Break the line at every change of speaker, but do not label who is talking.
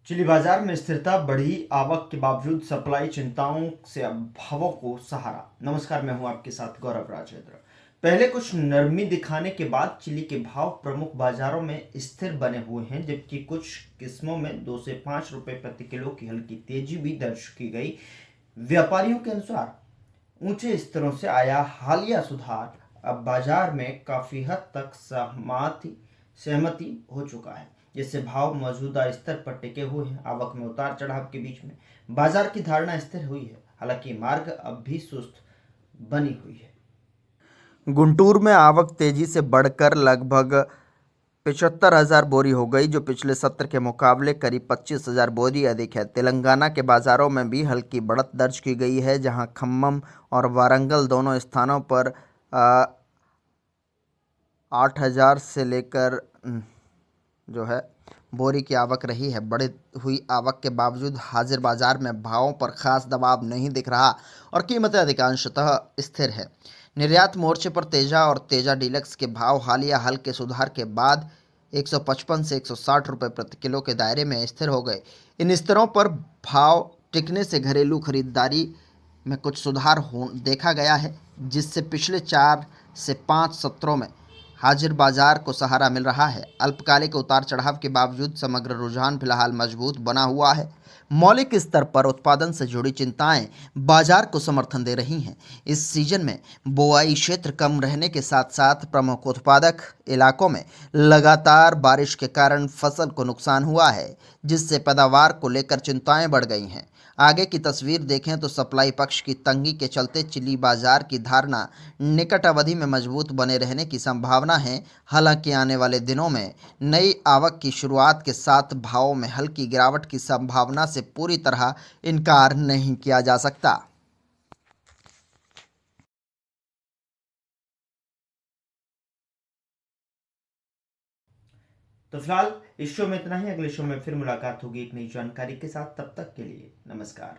Chilli बाजार में स्थिरता, बढ़ी आवक के बावजूद सप्लाई चिंताओं से अब भावों को सहारा। नमस्कार, मैं हूं आपके साथ गौरव राजेंद्र। पहले कुछ नरमी दिखाने के बाद चिली के भाव प्रमुख बाजारों में स्थिर बने हुए हैं, जबकि कुछ किस्मों में 2 से 5 रुपए प्रति किलो की हल्की तेजी भी दर्ज की गई। व्यापारियों के अनुसार ऊंचे स्तरों से आया हालिया सुधार अब बाजार में काफी हद तक सहमति हो चुका है, जिससे भाव मौजूदा स्तर पर टिके हुए हैं। आवक में उतार चढ़ाव के बीच में बाजार की धारणा स्थिर हुई है, हालांकि मार्ग अब भी सुस्त बनी हुई है।
गुंटूर में आवक तेजी से बढ़कर लगभग 75,000 बोरी हो गई, जो पिछले सत्र के मुकाबले करीब 25,000 बोरी अधिक है। तेलंगाना के बाजारों में भी हल्की बढ़त दर्ज की गई है, जहां खम्मम और वारंगल दोनों स्थानों पर 8,000 से लेकर जो है बोरी की आवक रही है। बढ़ी हुई आवक के बावजूद हाजिर बाजार में भावों पर खास दबाव नहीं दिख रहा और कीमतें अधिकांशतः स्थिर है। निर्यात मोर्चे पर तेजा और तेजा डीलक्स के भाव हालिया हल्के सुधार के बाद 155 से 160 रुपये प्रति किलो के दायरे में स्थिर हो गए। इन स्तरों पर भाव टिकने से घरेलू खरीदारी में कुछ सुधार हो देखा गया है, जिससे पिछले 4 से 5 सत्रों में हाजिर बाजार को सहारा मिल रहा है। अल्पकालिक उतार चढ़ाव के बावजूद समग्र रुझान फिलहाल मजबूत बना हुआ है। मौलिक स्तर पर उत्पादन से जुड़ी चिंताएं बाजार को समर्थन दे रही हैं। इस सीजन में बोआई क्षेत्र कम रहने के साथ साथ प्रमुख उत्पादक इलाकों में लगातार बारिश के कारण फसल को नुकसान हुआ है, जिससे पैदावार को लेकर चिंताएं बढ़ गई हैं। आगे की तस्वीर देखें तो सप्लाई पक्ष की तंगी के चलते चिली बाजार की धारणा निकट अवधि में मजबूत बने रहने की संभावना है। हालांकि आने वाले दिनों में नई आवक की शुरुआत के साथ भावों में हल्की गिरावट की संभावना से पूरी तरह इनकार नहीं किया जा सकता।
तो फिलहाल इस शो में इतना ही। अगले शो में फिर मुलाकात होगी एक नई जानकारी के साथ। तब तक के लिए नमस्कार।